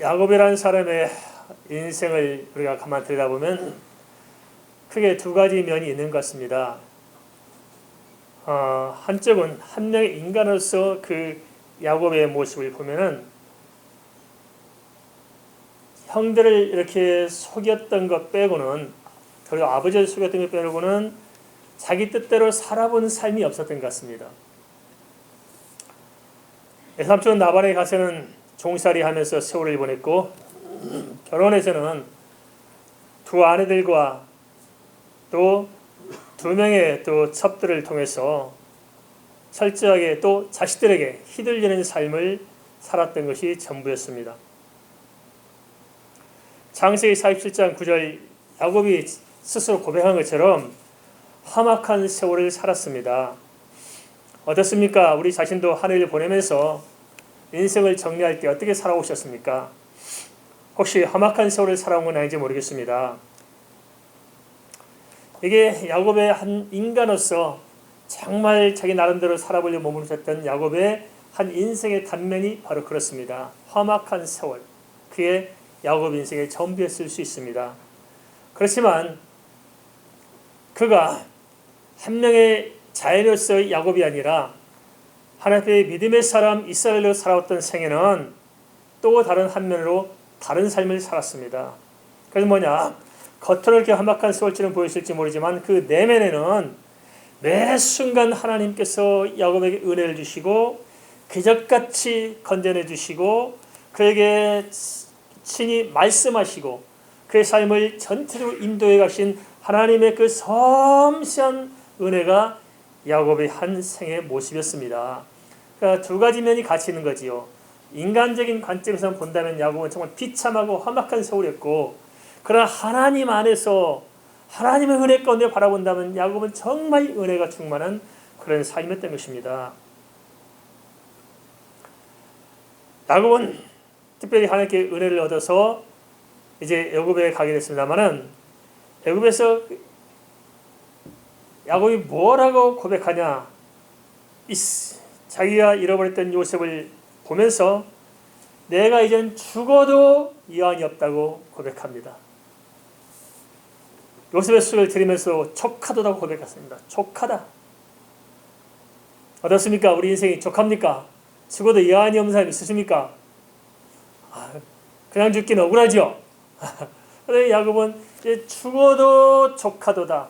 야곱이라는 사람의 인생을 우리가 가만 들여다보면 크게 두 가지 면이 있는 것 같습니다. 한쪽은 한 명의 인간으로서 그 야곱의 모습을 보면은 형들을 이렇게 속였던 것 빼고는, 그리고 아버지를 속였던 것 빼고는 자기 뜻대로 살아본 삶이 없었던 것 같습니다. 외삼촌 나발에 가서는 종살이 하면서 세월을 보냈고, 결혼해서는 두 아내들과 또 두 명의 또 첩들을 통해서 철저하게 또 자식들에게 휘둘리는 삶을 살았던 것이 전부였습니다. 창세기 47장 9절 야곱이 스스로 고백한 것처럼 험악한 세월을 살았습니다. 어떻습니까? 우리 자신도 한 해를 보내면서 인생을 정리할 때 어떻게 살아오셨습니까? 혹시 험악한 세월을 살아온 건 아닌지 모르겠습니다. 이게 야곱의 한 인간으로서 정말 자기 나름대로 살아보려고 몸을 쳤던 야곱의 한 인생의 단면이 바로 그렇습니다. 험악한 세월, 그의 야곱 인생의 전부였을 수 있습니다. 그렇지만 그가 한 명의 자연으로서의 야곱이 아니라 하나님의 믿음의 사람 이스라엘로 살아왔던 생애는 또 다른 한 면으로 다른 삶을 살았습니다. 그래서 뭐냐? 겉으로 이렇게 험악한 세월처럼 보였을지 모르지만 그 내면에는 매 순간 하나님께서 야곱에게 은혜를 주시고 기적같이 건져내 주시고 그에게 친히 말씀하시고 그의 삶을 전체적으로 인도해 가신 하나님의 그 섬세한 은혜가 야곱의 한 생의 모습이었습니다. 그러니까 두 가지 면이 같이 있는 거지요. 인간적인 관점에서 본다면 야곱은 정말 비참하고 험악한 세월이었고, 그러나 하나님 안에서 하나님의 은혜 가운데 바라본다면 야곱은 정말 은혜가 충만한 그런 삶이었던 것입니다. 야곱은 특별히 하나님께 은혜를 얻어서 이제 애굽에 가게 됐습니다만은, 애굽에서 야곱이 뭐라고 고백하냐? 자기가 잃어버렸던 요셉을 보면서 내가 이젠 죽어도 여한이 없다고 고백합니다. 요셉의 수를 들으면서 족하다고 고백했습니다. 족하다. 어떻습니까? 우리 인생이 족합니까? 죽어도 여한이 없는 사람 있으십니까? 그냥 죽기는 억울하죠. 그런데 야곱은 죽어도 족하도다.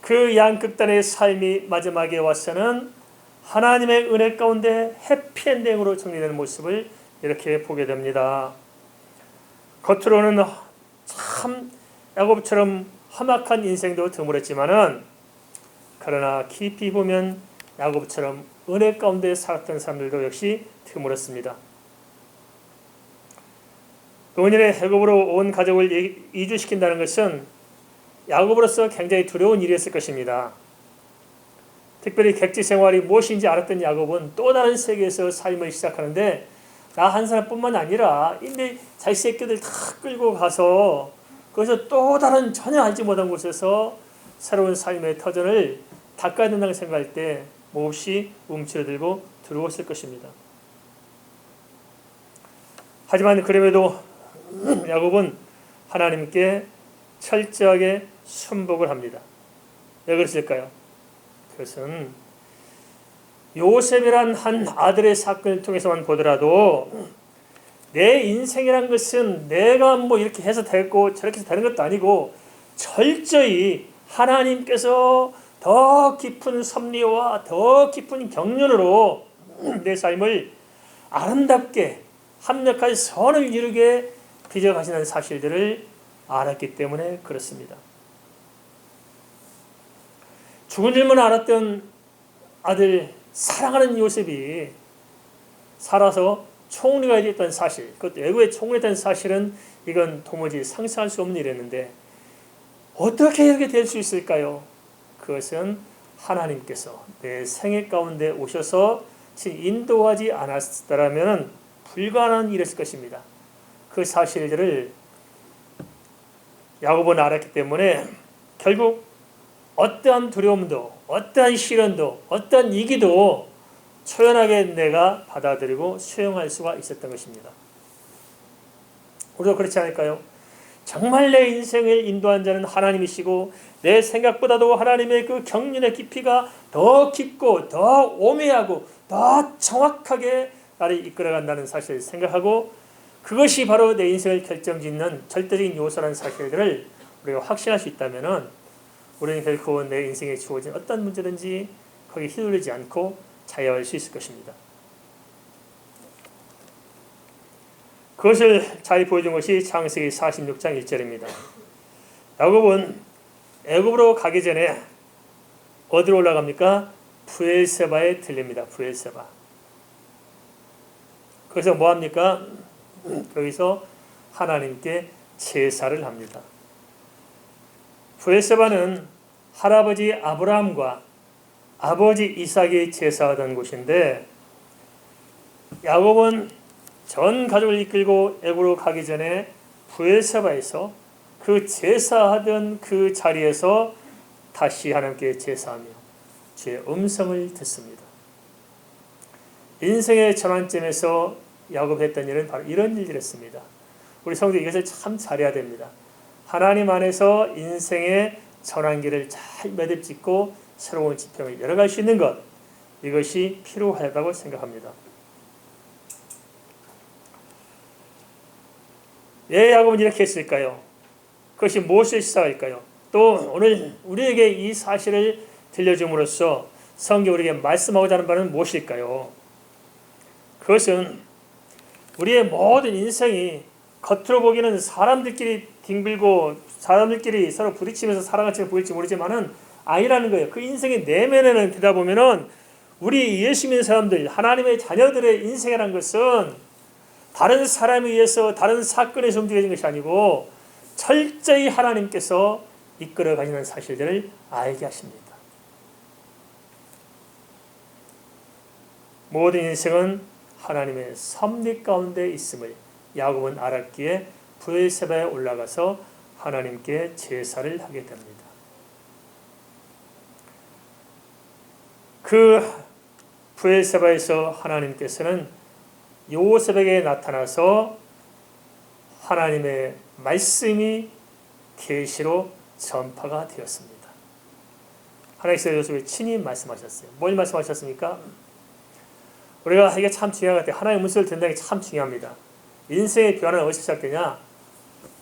그 양극단의 삶이 마지막에 와서는 하나님의 은혜 가운데 해피엔딩으로 정리되는 모습을 이렇게 보게 됩니다. 겉으로는 참 야곱처럼 험악한 인생도 드물었지만은, 그러나 깊이 보면 야곱처럼 은혜 가운데 살았던 사람들도 역시 드물었습니다. 노년에 애굽으로 온 가족을 이주시킨다는 것은 야곱으로서 굉장히 두려운 일이었을 것입니다. 특별히 객지 생활이 무엇인지 알았던 야곱은 또 다른 세계에서 삶을 시작하는데, 나 한 사람뿐만 아니라 이미 자기 새끼들 다 끌고 가서 거기서 또 다른 전혀 알지 못한 곳에서 새로운 삶의 터전을 닦아야 된다고 생각할 때 몹시 움츠러들고 두려웠을 것입니다. 하지만 그럼에도 야곱은 하나님께 철저하게 순복을 합니다. 왜 그랬을까요? 그것은 요셉이란 한 아들의 사건을 통해서만 보더라도 내 인생이란 것은 내가 뭐 이렇게 해서 되고 저렇게 해서 되는 것도 아니고 철저히 하나님께서 더 깊은 섭리와 더 깊은 경륜으로 내 삶을 아름답게 합력한 선을 이루게 빚어가시는 사실들을 알았기 때문에 그렇습니다. 죽은 줄만 알았던 아들 사랑하는 요셉이 살아서 총리가 됐던 사실, 그것도 애굽의 총리가 된 사실은 이건 도무지 상상할 수 없는 일이었는데 어떻게 이렇게 될 수 있을까요? 그것은 하나님께서 내 생애 가운데 오셔서 인도하지 않았더라면 불가능한 일이었을 것입니다. 그 사실들을 야곱은 알았기 때문에 결국 어떠한 두려움도 어떠한 시련도 어떠한 위기도 초연하게 내가 받아들이고 수용할 수가 있었던 것입니다. 우리도 그렇지 않을까요? 정말 내 인생을 인도한 자는 하나님이시고 내 생각보다도 하나님의 그 경륜의 깊이가 더 깊고 더 오묘하고 더 정확하게 나를 이끌어간다는 사실을 생각하고 그것이 바로 내 인생을 결정짓는 절대적인 요소라는 사실들을 우리가 확신할 수 있다면 우리는 결코 내 인생에 주어진 어떤 문제든지 거기에 휘둘리지 않고 자유할 수 있을 것입니다. 그것을 잘 보여준 것이 창세기 46장 1절입니다. 야곱은 애굽으로 가기 전에 어디로 올라갑니까? 브엘세바에 들립니다. 브엘세바. 거기서 뭐합니까? 거기서 하나님께 제사를 합니다. 브엘세바는 할아버지 아브라함과 아버지 이삭이 제사하던 곳인데 야곱은 전 가족을 이끌고 애굽으로 가기 전에 브엘세바에서 그 제사하던 그 자리에서 다시 하나님께 제사하며 주의 음성을 듣습니다. 인생의 전환점에서 야곱이 했던 일은 바로 이런 일이었습니다. 우리 성도 이것을 참 잘해야 됩니다. 하나님 안에서 인생의 전환기를 잘 매듭짓고 새로운 지평을 열어갈 수 있는 것, 이것이 필요하다고 생각합니다. 왜 야곱은 이렇게 했을까요? 그것이 무엇을 시사할까요? 또 오늘 우리에게 이 사실을 들려줌으로써 성경 우리에게 말씀하고자 하는 바는 무엇일까요? 그것은 우리의 모든 인생이 겉으로 보기에는 사람들끼리 뒹굴고 사람들끼리 서로 부딪히면서 살아갈 줄 보일지 모르지만은 아니라는 거예요. 그 인생의 내면에는 들다 보면은 우리 예수 믿는 사람들, 하나님의 자녀들의 인생이라는 것은 다른 사람에 의해서 다른 사건에서 움직여진 것이 아니고 철저히 하나님께서 이끌어 가시는 사실들을 알게 하십니다. 모든 인생은 하나님의 섭리 가운데 있음을 야곱은 알았기에 브엘세바에 올라가서 하나님께 제사를 하게 됩니다. 그 브엘세바에서 하나님께서는 요셉에게 나타나서 하나님의 말씀이 계시로 전파가 되었습니다. 하나님께서 요셉에 친히 말씀하셨어요. 뭘 말씀하셨습니까? 우리가 이게 참 중요한 것 같아요. 하나님의 음성을 듣는 게 참 중요합니다. 인생의 변화는 어디서 시작되냐?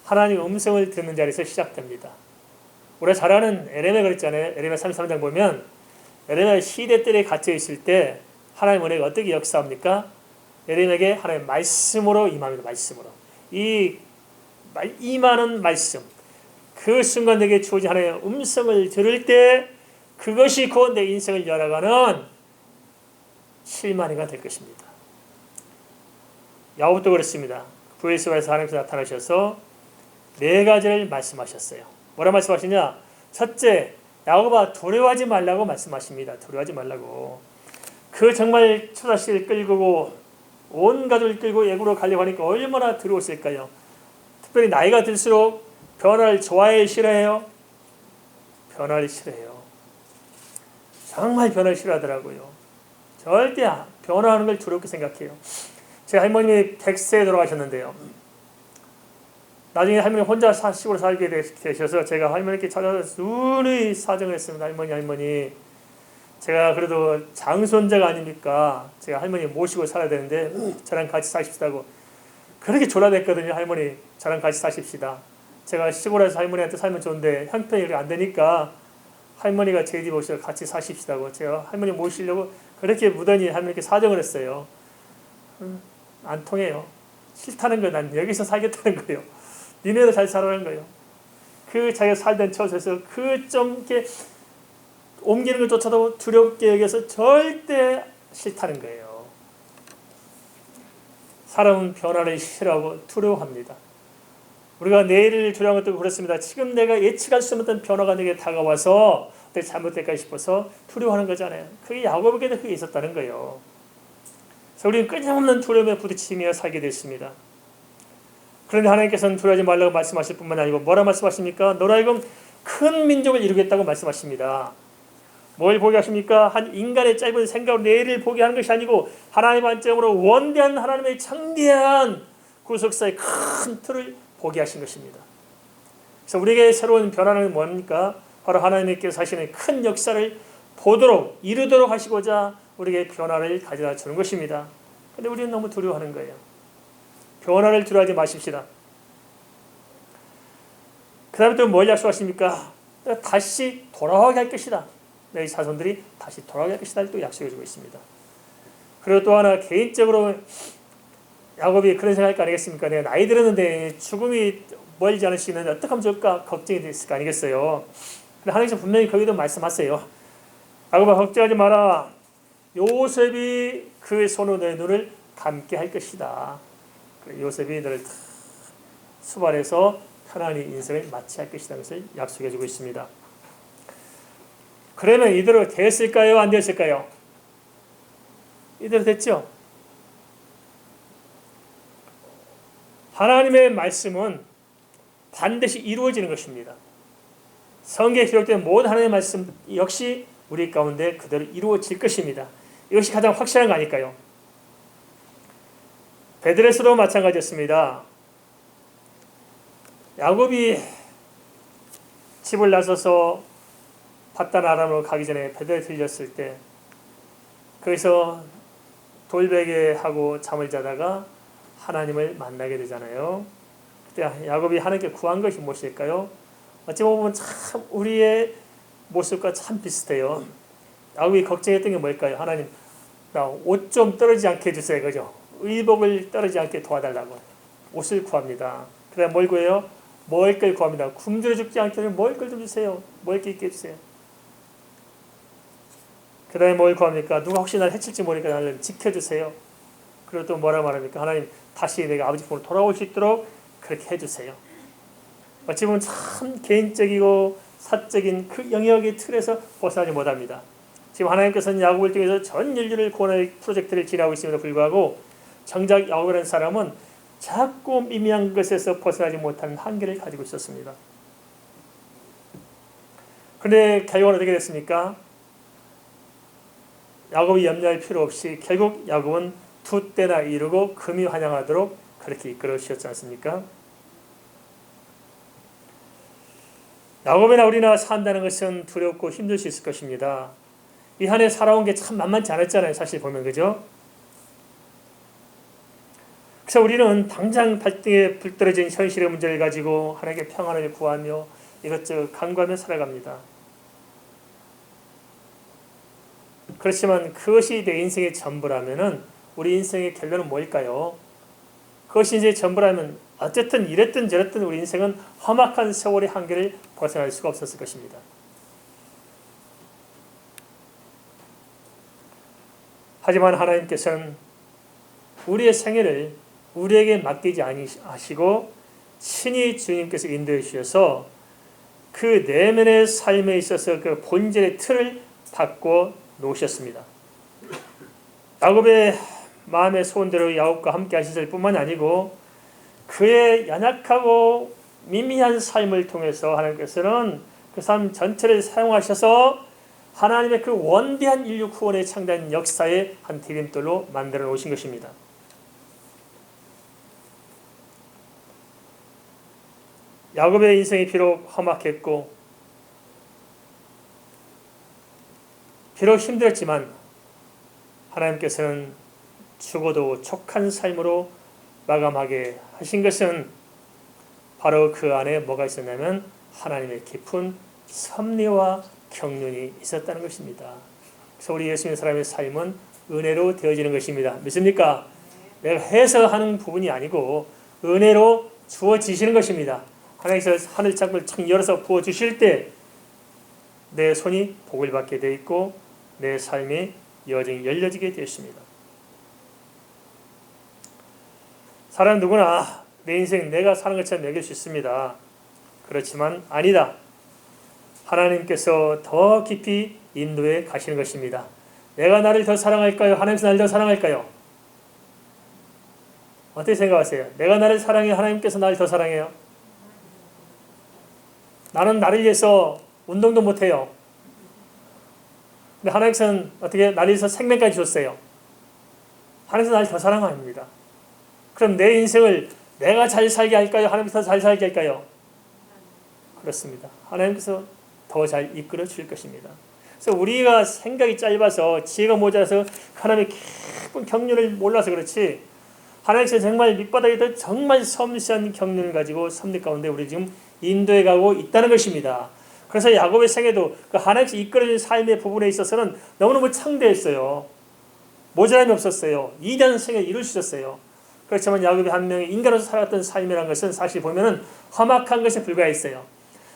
하나님의 음성을 듣는 자리에서 시작됩니다. 우리가 잘 아는 에레미야 그랬잖아요. 에레미야 33장 보면 에레미야 시대들에 갇혀 있을 때 하나님 은혜가 어떻게 역사합니까? 에레미야에게 하나님의 말씀으로 임합니다. 말씀으로. 이 임하는 말씀, 그 순간 내게 주어진 하나님의 음성을 들을 때 그것이 곧 내 인생을 열어가는 실마리가 될 것입니다. 야곱도 그렇습니다. 브엘세바에서 하나님께서 나타나셔서 네 가지를 말씀하셨어요. 뭐라 말씀하시냐? 첫째, 야곱아 두려워하지 말라고 말씀하십니다. 두려워하지 말라고. 그 정말 초자식을 끌고 온 가족을 끌고 애굽으로 가려고 하니까 얼마나 두려웠을까요? 특별히 나이가 들수록 변화를 좋아해요? 싫어해요? 변화를 싫어해요. 정말 변화를 싫어하더라고요. 절대 변화하는 걸 두렵게 생각해요. 제 할머님이 100세에 돌아가셨는데요. 나중에 할머니 혼자 시골에 살게 되셔서 제가 할머니께 찾아서 누누이 사정을 했습니다. 할머니 제가 그래도 장손자가 아닙니까? 제가 할머니 모시고 살아야 되는데 저랑 같이 사십시다고 그렇게 졸라댔거든요. 할머니 저랑 같이 사십시다. 제가 시골에서 할머니한테 살면 좋은데 형편이 그렇게 안 되니까 할머니가 제 집 오셔서 같이 사십시다고 제가 할머니 모시려고 그렇게 무던히 할머니께 사정을 했어요. 안 통해요. 싫다는 거예요. 난 여기서 살겠다는 거예요. 니네도 잘 살아라는 거예요. 그 자기가 살던 처소에서 그 좀 이렇게 옮기는 것조차도 두렵게 여겨서 절대 싫다는 거예요. 사람은 변화를 싫어하고 두려워합니다. 우리가 내일을 두려워하는 것도 그렇습니다. 지금 내가 예측할 수 없는 변화가 내게 다가와서 어떻게 잘못될까 싶어서 두려워하는 거잖아요. 그게 야곱에게도 그게 있었다는 거예요. 그래서 우리는 끊임없는 두려움에 부딪히며 살게 됐습니다. 그런데 하나님께서는 두려워하지 말라고 말씀하실 뿐만 아니고 뭐라 말씀하십니까? 너로 하여금 큰 민족을 이루겠다고 말씀하십니다. 뭘 보게 하십니까? 한 인간의 짧은 생각으로 내일을 보게 하는 것이 아니고 하나님의 관점으로 원대한 하나님의 창대한 구속사의 큰 틀을 보게 하신 것입니다. 그래서 우리에게 새로운 변화는 뭡니까? 바로 하나님께서 하시는 큰 역사를 보도록 이루도록 하시고자 우리에게 변화를 가져다 주는 것입니다. 그런데 우리는 너무 두려워하는 거예요. 변화를 두려워하지 마십시다. 그 다음에 또 뭘 약속하십니까? 다시 돌아오게 할 것이다. 너희 자손들이 다시 돌아오게 할 것이다. 또 약속해 주고 있습니다. 그리고 또 하나 개인적으로 야곱이 그런 생각할 거 아니겠습니까? 내가 나이 들었는데 죽음이 멀지 않을 수 있는데 어떻게 하면 좋을까? 걱정이 됐을 거 아니겠어요? 근데 하나님께서 분명히 거기도 말씀하세요. 야곱아 걱정하지 마라. 요셉이 그의 손으로 너의 눈을 감게 할 것이다. 요셉이 너를 수발해서 편안히 인생을 마치할 것이다. 것을 약속해 주고 있습니다. 그러면 이대로 됐을까요? 안 됐을까요? 이대로 됐죠? 하나님의 말씀은 반드시 이루어지는 것입니다. 성경에 기록된 모든 하나님의 말씀 역시 우리 가운데 그대로 이루어질 것입니다. 이것이 가장 확실한 거 아닐까요? 베들레헴도 마찬가지였습니다. 야곱이 집을 나서서 바단 아람으로 가기 전에 베들레헴에 들렸을 때 거기서 돌베개하고 잠을 자다가 하나님을 만나게 되잖아요. 그때 야곱이 하나님께 구한 것이 무엇일까요? 어찌 보면 참 우리의 모습과 참 비슷해요. 야곱이 걱정했던 게 뭘까요? 하나님, 나 옷 좀 떨어지지 않게 해주세요. 그죠? 의복을 떨어지지 않게 도와달라고. 옷을 구합니다. 그 다음에 뭘 구해요? 먹을 걸 구합니다. 굶주려 죽지 않게 먹을 걸 좀 주세요. 먹을 게 있게 해주세요. 그 다음에 뭘 구합니까? 누가 혹시 날 해칠지 모르니까 나를 지켜주세요. 그리고 또 뭐라 말합니까? 하나님, 다시 내가 아버지 품으로 돌아올 수 있도록 그렇게 해주세요. 어찌 보면 참 개인적이고 사적인 그 영역의 틀에서 벗어나지 못합니다. 지금 하나님께서는 야곱을 통해서 전 인류를 구원할 프로젝트를 진행하고 있음에도 불구하고 정작 야곱이라는 사람은 작고 미미한 것에서 벗어나지 못하는 한계를 가지고 있었습니다. 그런데 결과는 어떻게 됐습니까? 야곱이 염려할 필요 없이 결국 야곱은 두 때나 이루고 금이 환영하도록 그렇게 이끌어 주셨지 않습니까? 야곱이나 우리나 산다는 것은 두렵고 힘들 수 있을 것입니다. 이 한 해 살아온 게 참 만만치 않았잖아요. 사실 보면 그죠? 그래서 우리는 당장 발등에 불 떨어진 현실의 문제를 가지고 하나님께 평안을 구하며 이것저것 간구하며 살아갑니다. 그렇지만 그것이 내 인생의 전부라면은 우리 인생의 결론은 뭘까요? 그것이 이제 전부라면 어쨌든 이랬든 저랬든 우리 인생은 험악한 세월의 한계를 벗어날 수가 없었을 것입니다. 하지만 하나님께서는 우리의 생애를 우리에게 맡기지 아니하시고 친히 주님께서 인도해 주셔서 그 내면의 삶에 있어서 그 본질의 틀을 바꿔 놓으셨습니다. 야곱의 마음의 소원대로 야곱과 함께 하실 뿐만 아니고 그의 연약하고 미미한 삶을 통해서 하나님께서는 그 삶 전체를 사용하셔서 하나님의 그 원대한 인류 구원의 창단 역사의 한 디딤돌로 만들어 놓으신 것입니다. 야곱의 인생이 비록 험악했고 비록 힘들었지만 하나님께서는 죽어도 족한 삶으로 마감하게 하신 것은 바로 그 안에 뭐가 있었냐면 하나님의 깊은 섭리와 경륜이 있었다는 것입니다. 그래서 우리 예수 믿는 사람의 삶은 은혜로 되어지는 것입니다. 믿습니까? 내가 해서 하는 부분이 아니고 은혜로 주어지시는 것입니다. 하나님께서 하늘 창문을 창 열어서 부어주실 때 내 손이 복을 받게 되어 있고 내 삶이 여정이 열려지게 되었습니다. 사람 누구나 내 인생 내가 사는 것처럼 여길 수 있습니다. 그렇지만 아니다. 하나님께서 더 깊이 인도해 가시는 것입니다. 내가 나를 더 사랑할까요? 하나님께서 나를 더 사랑할까요? 어떻게 생각하세요? 내가 나를 사랑해요? 하나님께서 나를 더 사랑해요? 나는 나를 위해서 운동도 못해요. 근데 하나님께서는 어떻게 나를 생명까지 줬어요. 하나님께서 나를 더 사랑 아닙니다. 그럼 내 인생을 내가 잘 살게 할까요? 하나님께서 잘 살게 할까요? 그렇습니다. 하나님께서 더 잘 이끌어 줄 것입니다. 그래서 우리가 생각이 짧아서 지혜가 모자라서 하나님의 깊은 경륜을 몰라서 그렇지, 하나님께서 정말 밑바닥에도 정말 섬세한 경륜을 가지고 섭리 가운데 우리 지금 인도해 가고 있다는 것입니다. 그래서 야곱의 생애도 그 하나님께서 이끌어준 삶의 부분에 있어서는 너무너무 창대했어요. 모자람이 없었어요. 이대한 생애를 이룰 수 있었어요. 그렇지만 야곱이 한 명의 인간으로서 살았던 삶이라는 것은 사실 보면은 험악한 것에 불과했어요.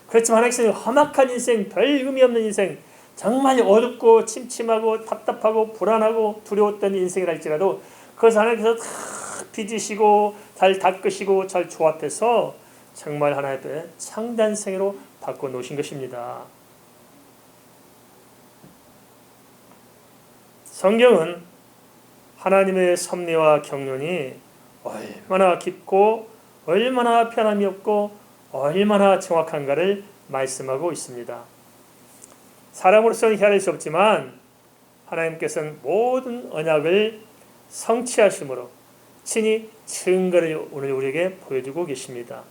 그렇지만 하나님께서는 험악한 인생, 별 의미 없는 인생, 정말 어둡고 침침하고 답답하고 불안하고 두려웠던 인생이랄지라도 그것을 하나님께서 다 빚으시고 잘 닦으시고 잘 조합해서 정말 하나님의 창대한 생애로 바꿔놓으신 것입니다. 성경은 하나님의 섭리와 경륜이 얼마나 깊고 얼마나 편함이 없고 얼마나 정확한가를 말씀하고 있습니다. 사람으로서는 헤아릴 수 없지만 하나님께서는 모든 언약을 성취하심으로 친히 증거를 오늘 우리에게 보여주고 계십니다.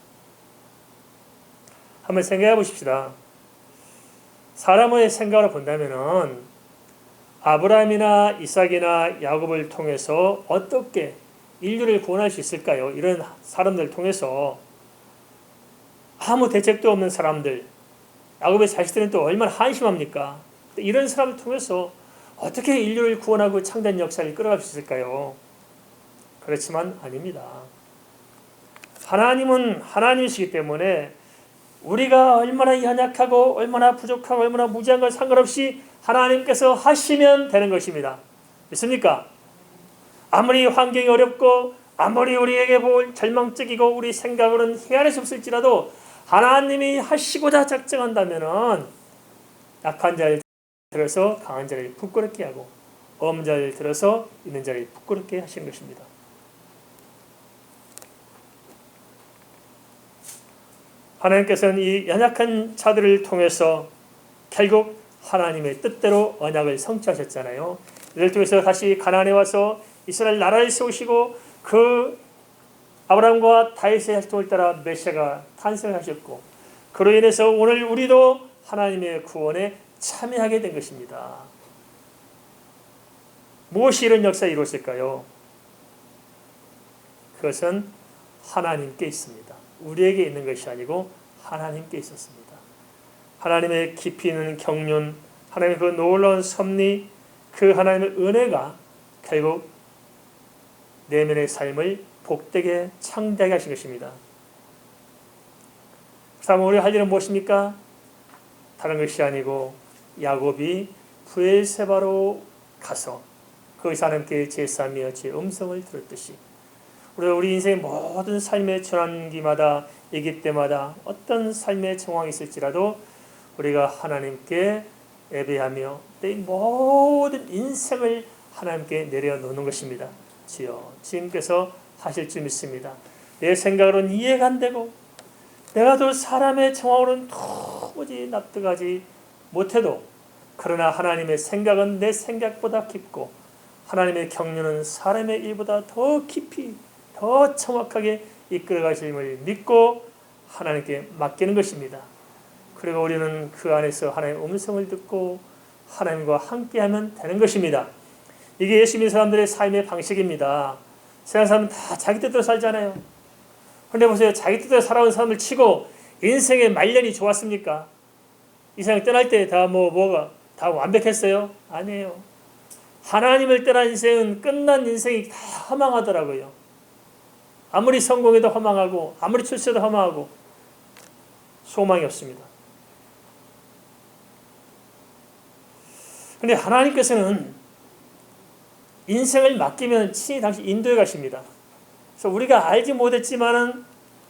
한번 생각해 보십시다. 사람의 생각으로 본다면은 아브라함이나 이삭이나 야곱을 통해서 어떻게 인류를 구원할 수 있을까요? 이런 사람들을 통해서 아무 대책도 없는 사람들, 야곱의 자식들은 또 얼마나 한심합니까? 이런 사람을 통해서 어떻게 인류를 구원하고 창대한 역사를 끌어갈 수 있을까요? 그렇지만 아닙니다. 하나님은 하나님이시기 때문에 우리가 얼마나 연약하고 얼마나 부족하고 얼마나 무지한 것 상관없이 하나님께서 하시면 되는 것입니다. 믿습니까? 아무리 환경이 어렵고 아무리 우리에게 볼 절망적이고 우리 생각으로는 헤아릴 수 없을지라도 하나님이 하시고자 작정한다면은 약한 자를 들어서 강한 자를 부끄럽게 하고 없는 자를 들어서 있는 자를 부끄럽게 하시는 것입니다. 하나님께서는 이 연약한 자들을 통해서 결국 하나님의 뜻대로 언약을 성취하셨잖아요. 이를 통해서 다시 가나안에 와서 이스라엘 나라를 세우시고 그 아브라함과 다윗의 혈통을 따라 메시아가 탄생하셨고 그로 인해서 오늘 우리도 하나님의 구원에 참여하게 된 것입니다. 무엇이 이런 역사에 이루어질까요? 그것은 하나님께 있습니다. 우리에게 있는 것이 아니고 하나님께 있었습니다. 하나님의 깊이 있는 경륜, 하나님의 그 놀라운 섭리, 그 하나님의 은혜가 결국 내면의 삶을 복되게 창대하게 하신 것입니다. 그래서 우리가 할 일은 무엇입니까? 다른 것이 아니고 야곱이 브엘세바로 가서 거기서 하나님께 제사하며 제 음성을 들었듯이 우리 인생의 모든 삶의 전환기마다 얘기 때마다 어떤 삶의 정황이 있을지라도 우리가 하나님께 예배하며 내 모든 인생을 하나님께 내려놓는 것입니다. 주여, 주님께서 하실 줄 믿습니다. 내 생각으로는 이해가 안 되고 내가 또 사람의 정황으로는 도무지 납득하지 못해도 그러나 하나님의 생각은 내 생각보다 깊고 하나님의 경륜은 사람의 일보다 더 깊이 더 정확하게 이끌어 가심을 믿고 하나님께 맡기는 것입니다. 그리고 우리는 그 안에서 하나님의 음성을 듣고 하나님과 함께하면 되는 것입니다. 이게 예수 믿는 사람들의 삶의 방식입니다. 세상 사람은 다 자기 뜻대로 살잖아요. 그런데 보세요. 자기 뜻대로 살아온 사람을 치고 인생의 말년이 좋았습니까? 이 세상 떠날 때 다 뭐가 다 완벽했어요? 아니에요. 하나님을 떠난 인생은 끝난 인생이 다 허망하더라고요. 아무리 성공해도 허망하고 아무리 출세도 허망하고 소망이 없습니다. 그런데 하나님께서는 인생을 맡기면 친히 당시 인도해 가십니다. 그래서 우리가 알지 못했지만은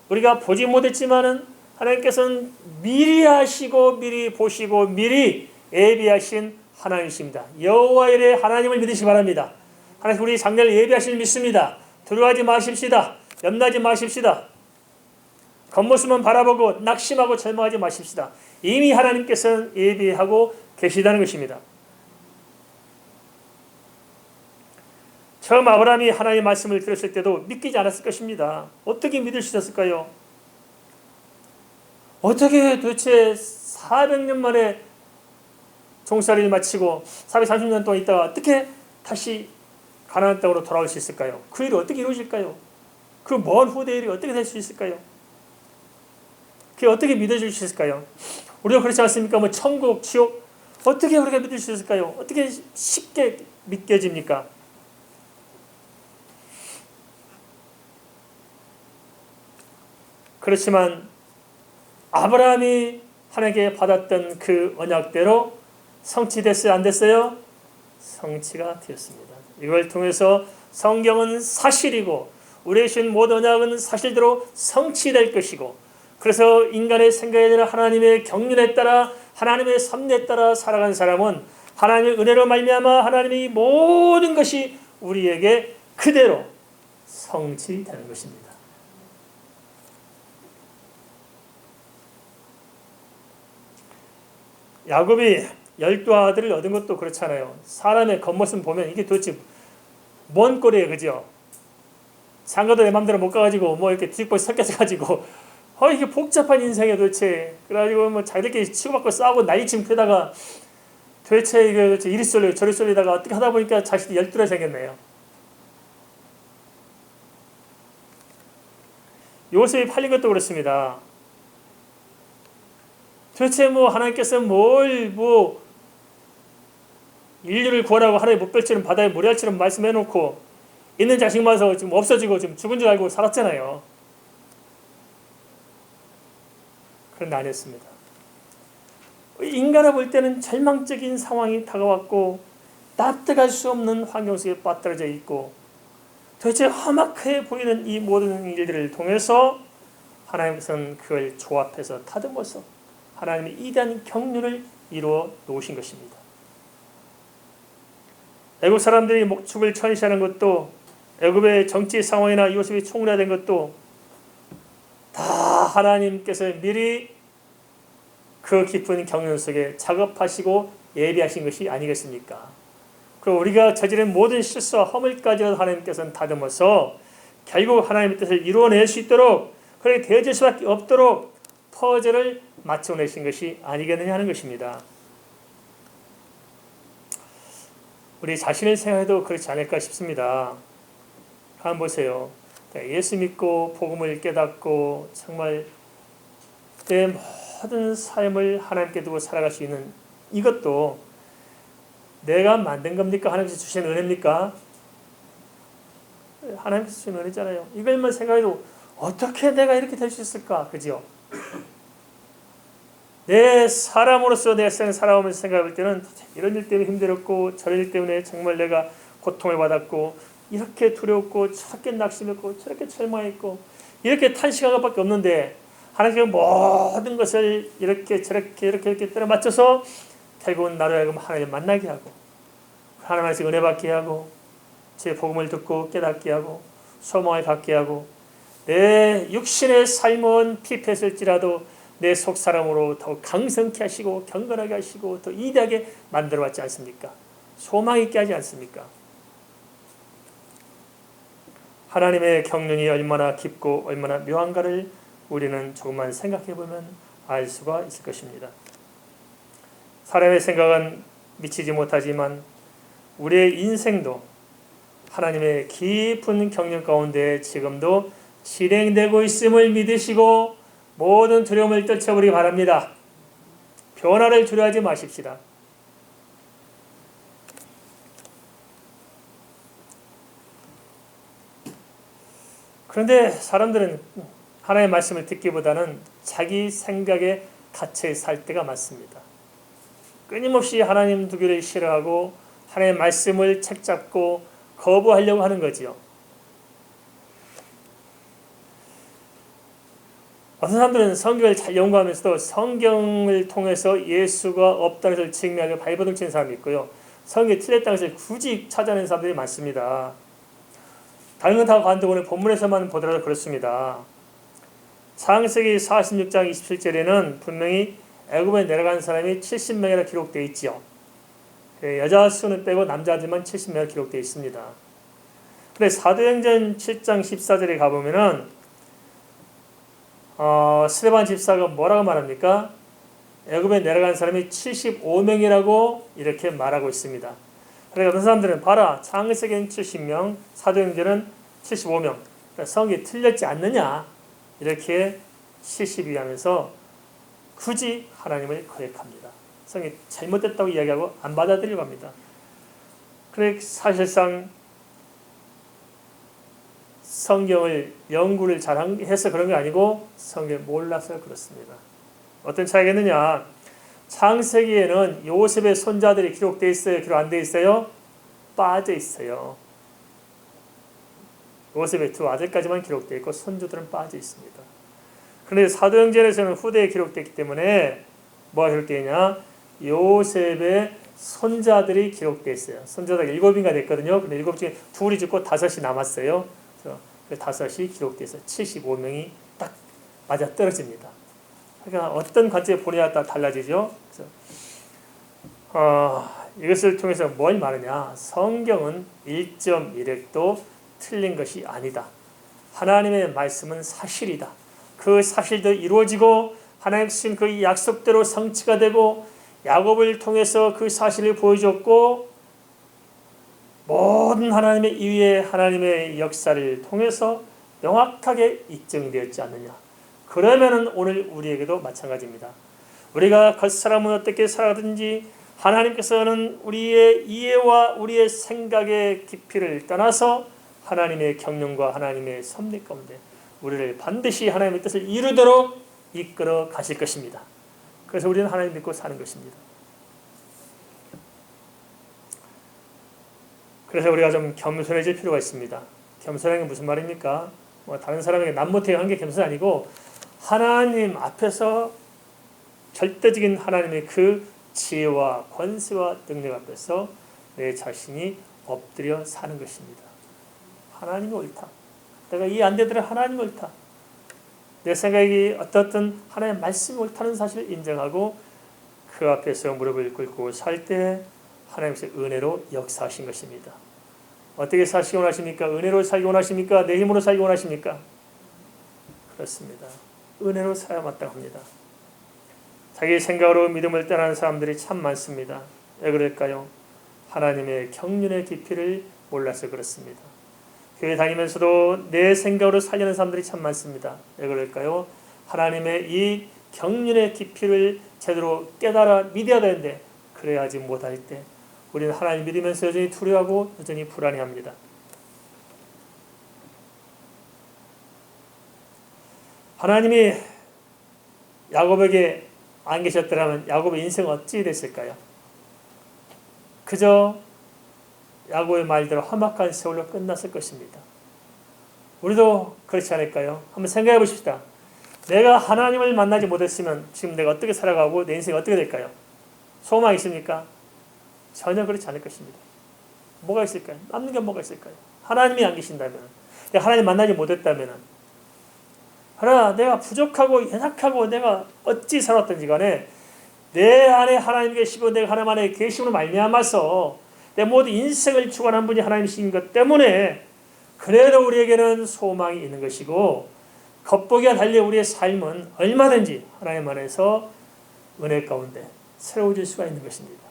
우리가 보지 못했지만은 하나님께서는 미리 하시고 미리 보시고 미리 예비하신 하나님이십니다. 여호와 이레 하나님을 믿으시기 바랍니다. 하나님 우리 장래를 예비하시는 믿습니다. 두려워하지 마십시다. 염려하지 마십시다. 겉모습만 바라보고 낙심하고 절망하지 마십시다. 이미 하나님께서는 예비하고 계시다는 것입니다. 처음 아브라함이 하나님의 말씀을 들었을 때도 믿기지 않았을 것입니다. 어떻게 믿을 수 있었을까요? 어떻게 도대체 400년 만에 종살이를 마치고 430년 동안 있다가 어떻게 다시 가나안 땅으로 돌아올 수 있을까요? 그 일이 어떻게 이루어질까요? 그 먼 후대 일이 어떻게 될 수 있을까요? 그게 어떻게 믿어질 수 있을까요? 우리가 그렇지 않습니까? 뭐 천국, 지옥 어떻게 우리가 믿을 수 있을까요? 어떻게 쉽게 믿겨집니까? 그렇지만 아브라함이 하나님께 받았던 그 언약대로 성취됐어요? 안 됐어요? 성취가 되었습니다. 이걸 통해서 성경은 사실이고 우리의 주신 모든 언약은 사실대로 성취될 것이고, 그래서 인간의 생각이 아니라 하나님의 경륜에 따라 하나님의 섭리에 따라 살아간 사람은 하나님의 은혜로 말미암아 하나님의 모든 것이 우리에게 그대로 성취되는 것입니다. 야곱이 12아들을 얻은 것도 그렇잖아요. 사람의 겉모습 보면 이게 도대체 뭔 꼴이에요, 그죠? 장가도 내 맘대로 못 가가지고 뭐 이렇게 뒤집어 섞여서가지고 이게 복잡한 인생이야 도대체. 그래가지고 뭐 자기들끼리 치고받고 싸우고 난리치면 그러다가 도대체 이게 이리 쏠려 저리 쏠리다가 어떻게 하다 보니까 자식이 12라 생겼네요. 요셉이 팔린 것도 그렇습니다. 도대체 뭐 하나님께서 인류를 구하라고 하나의 목별처럼 바다에 모래알처럼 말씀해놓고 있는 자식마저 지금 없어지고 지금 죽은 줄 알고 살았잖아요. 그런데 아니었습니다. 인간을 볼 때는 절망적인 상황이 다가왔고 납득할 수 없는 환경 속에 빠뜨려져 있고 도대체 험악해 보이는 이 모든 일들을 통해서 하나님께서는 그걸 조합해서 다듬어서 하나님의 이대한 경륜을 이루어 놓으신 것입니다. 애국 사람들이 목축을 천시하는 것도, 애굽의 정치 상황이나 요셉이 총리화된 것도 다 하나님께서 미리 그 깊은 경륜 속에 작업하시고 예비하신 것이 아니겠습니까? 그리고 우리가 저지른 모든 실수와 허물까지도 하나님께서는 다듬어서 결국 하나님의 뜻을 이루어낼 수 있도록, 그렇게 되어질 수밖에 없도록 퍼즐을 맞춰내신 것이 아니겠느냐 하는 것입니다. 우리 자신을 생각해도 그렇지 않을까 싶습니다. 한번 보세요. 예수 믿고 복음을 깨닫고 정말 내 모든 삶을 하나님께 두고 살아갈 수 있는 이것도 내가 만든 겁니까? 하나님께서 주신 은혜입니까? 하나님께서 주신 은혜잖아요. 이걸만 생각해도 어떻게 내가 이렇게 될 수 있을까? 그죠? 내 사람으로서 내 세상 살아오면서 생각할 때는 이런 일 때문에 힘들었고 저런 일 때문에 정말 내가 고통을 받았고 이렇게 두려웠고 저렇게 낙심했고 저렇게 절망했고 이렇게 탄식한 것밖에 없는데 하나님께서 모든 것을 이렇게 저렇게 이렇게 때려 맞춰서 결국은 나로 하여금 하나님을 만나게 하고 하나님께서 은혜 받게 하고 제 복음을 듣고 깨닫게 하고 소망을 갖게 하고 내 육신의 삶은 피폐했을지라도 내 속사람으로 더 강성케 하시고 경건하게 하시고 더 위대하게 만들어왔지 않습니까? 소망 있게 하지 않습니까? 하나님의 경륜이 얼마나 깊고 얼마나 묘한가를 우리는 조금만 생각해보면 알 수가 있을 것입니다. 사람의 생각은 미치지 못하지만 우리의 인생도 하나님의 깊은 경륜 가운데 지금도 실행되고 있음을 믿으시고 모든 두려움을 떨쳐버리기 바랍니다. 변화를 두려워하지 마십시다. 그런데 사람들은 하나님의 말씀을 듣기보다는 자기 생각에 갇혀 살 때가 많습니다. 끊임없이 하나님 두기를 싫어하고 하나님의 말씀을 책잡고 거부하려고 하는 거지요. 어떤 사람들은 성경을 잘 연구하면서도 성경을 통해서 예수가 없다는 것을 증명하고 발버둥 치는 사람이 있고요. 성경이 틀렸다는 것을 굳이 찾아내는 사람들이 많습니다. 다른 건 다 관두고 오늘 본문에서만 보더라도 그렇습니다. 창세기 46장 27절에는 분명히 애굽에 내려간 사람이 70명이라 기록되어 있죠. 여자 수는 빼고 남자들만 70명이라 기록되어 있습니다. 근데 사도행전 7장 14절에 가보면은 스데반 집사가 뭐라고 말합니까? 애굽에 내려간 사람이 75명이라고 이렇게 말하고 있습니다. 그러니까 어떤 사람들은 봐라, 창세기는 70명, 사도행전은 75명, 그러니까 성경이 틀렸지 않느냐 이렇게 시시비하면서 굳이 하나님을 거역합니다. 성경이 잘못됐다고 이야기하고 안 받아들이려고 합니다. 그래 사실상 성경을 연구를 잘해서 그런 게 아니고 성경을 몰라서 그렇습니다. 어떤 차이겠느냐? 창세기에는 요셉의 손자들이 기록되어 있어요? 기록 안 되어 있어요? 빠져 있어요. 요셉의 두 아들까지만 기록되어 있고 손주들은 빠져 있습니다. 그런데 사도행전에서는 후대에 기록되기 때문에 뭐가 기록되어 있냐? 요셉의 손자들이 기록되어 있어요. 손자들 7인가 됐거든요. 근데 7 중에 2이 죽고 5이 남았어요. 그래서 5이 기록돼서 75명이 딱 맞아 떨어집니다. 그러니까 어떤 관점에 보느냐에 따라 달라지죠. 그래서 이것을 통해서 뭘 말하냐? 성경은 1.1획도 틀린 것이 아니다. 하나님의 말씀은 사실이다. 그 사실도 이루어지고 하나님 주신 그 약속대로 성취가 되고 야곱을 통해서 그 사실을 보여줬고 모든 하나님의 이위의 하나님의 역사를 통해서 명확하게 입증되었지 않느냐. 그러면은 오늘 우리에게도 마찬가지입니다. 우리가 겉사람은 어떻게 살아든지 하나님께서는 우리의 이해와 우리의 생각의 깊이를 떠나서 하나님의 경륜과 하나님의 섭리 가운데 우리를 반드시 하나님의 뜻을 이루도록 이끌어 가실 것입니다. 그래서 우리는 하나님 믿고 사는 것입니다. 그래서 우리가 좀 겸손해질 필요가 있습니다. 겸손한 게 무슨 말입니까? 다른 사람에게 남 못해 한 게 겸손이 아니고 하나님 앞에서 절대적인 하나님의 그 지혜와 권세와 능력 앞에서 내 자신이 엎드려 사는 것입니다. 하나님이 옳다. 내가 이해 안 되더라. 하나님이 옳다. 내 생각이 어떻든 하나님의 말씀이 옳다는 사실을 인정하고 그 앞에서 무릎을 꿇고 살 때 하나님께서 은혜로 역사하신 것입니다. 어떻게 사시기 원하십니까? 은혜로 살기 원하십니까? 내 힘으로 살기 원하십니까? 그렇습니다. 은혜로 살아야 마땅합니다. 자기 생각으로 믿음을 떠나는 사람들이 참 많습니다. 왜 그럴까요? 하나님의 경륜의 깊이를 몰라서 그렇습니다. 교회 다니면서도 내 생각으로 살려는 사람들이 참 많습니다. 왜 그럴까요? 하나님의 이 경륜의 깊이를 제대로 깨달아 믿어야 되는데 그래야지 못할 때 우리는 하나님 믿으면서 여전히 두려워하고 여전히 불안해합니다. 하나님이 야곱에게 안 계셨더라면 야곱의 인생은 어찌 됐을까요? 그저 야곱의 말대로 험악한 세월로 끝났을 것입니다. 우리도 그렇지 않을까요? 한번 생각해 보십시다. 내가 하나님을 만나지 못했으면 지금 내가 어떻게 살아가고 내 인생이 어떻게 될까요? 소망이 있습니까? 전혀 그렇지 않을 것입니다. 뭐가 있을까요? 남는 게 뭐가 있을까요? 하나님이 안 계신다면, 내가 하나님 만나지 못했다면, 그러나 내가 부족하고 연약하고 내가 어찌 살았든지 간에 내 안에 하나님 계시고 내가 하나님 안에 계심으로 말미암아서 내 모든 인생을 주관한 분이 하나님이신 것 때문에 그래도 우리에게는 소망이 있는 것이고 겉보기와 달리 우리의 삶은 얼마든지 하나님 안에서 은혜 가운데 새로워질 수가 있는 것입니다.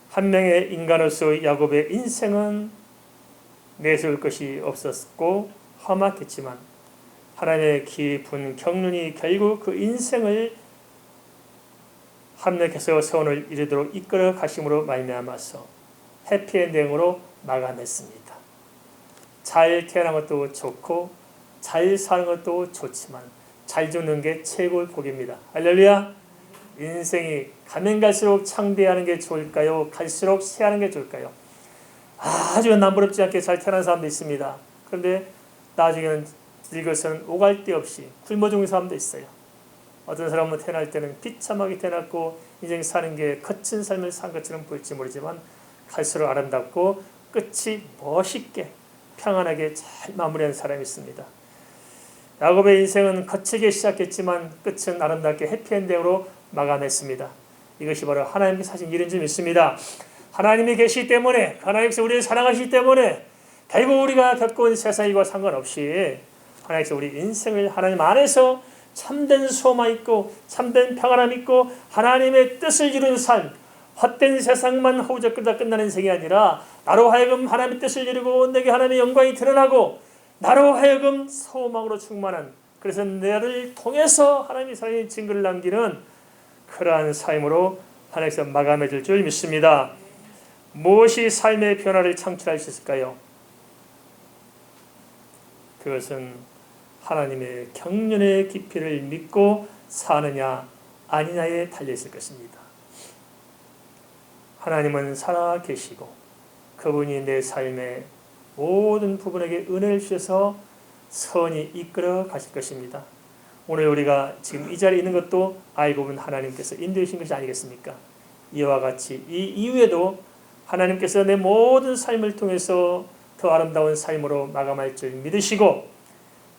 한 명의 인간으로서 야곱의 인생은 내세울 것이 없었고 험악했지만 하나님의 깊은 경륜이 결국 그 인생을 합력해서 소원을 이루도록 이끌어 가심으로 말미암아서 해피엔딩으로 마감했습니다. 잘 태어난 것도 좋고 잘 사는 것도 좋지만 잘 죽는 게 최고의 복입니다. 할렐루야. 인생이 가면 갈수록 창대하는 게 좋을까요? 갈수록 쇠하는 게 좋을까요? 아주 남부럽지 않게 잘 태어난 사람도 있습니다. 그런데 나중에는 늙어서는 오갈 데 없이 굶어 죽는 사람도 있어요. 어떤 사람은 태어날 때는 비참하게 태어났고 인생 사는 게 거친 삶을 산 것처럼 보일지 모르지만 갈수록 아름답고 끝이 멋있게 평안하게 잘 마무리한 사람이 있습니다. 야곱의 인생은 거칠게 시작했지만 끝은 아름답게 해피엔딩으로 마감했습니다. 이것이 바로 하나님께 사신 일인 줄 믿습니다. 하나님이 계시기 때문에, 하나님께서 우리를 사랑하시기 때문에 결국 우리가 겪어온 세상과 상관없이 하나님께서 우리 인생을 하나님 안에서 참된 소망 있고 참된 평안함 있고 하나님의 뜻을 이루는 삶, 헛된 세상만 허우적거리다 끝나는 인생이 아니라 나로 하여금 하나님의 뜻을 이루고 내게 하나님의 영광이 드러나고 나로 하여금 소망으로 충만한, 그래서 나를 통해서 하나님의 사랑의 증거를 남기는 그러한 삶으로 하나님께서 마감해 줄 줄 믿습니다. 무엇이 삶의 변화를 창출할 수 있을까요? 그것은 하나님의 경륜의 깊이를 믿고 사느냐 아니냐에 달려있을 것입니다. 하나님은 살아 계시고 그분이 내 삶의 모든 부분에게 은혜를 주셔서 선히 이끌어 가실 것입니다. 오늘 우리가 지금 이 자리에 있는 것도 알고 보면 하나님께서 인도해 주신 것이 아니겠습니까? 이와 같이 이 이후에도 하나님께서 내 모든 삶을 통해서 더 아름다운 삶으로 마감할 줄 믿으시고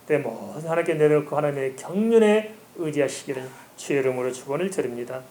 내 모든 하나님께 내놓고 하나님의 경륜에 의지하시기를 주의 이름으로 축원을 드립니다.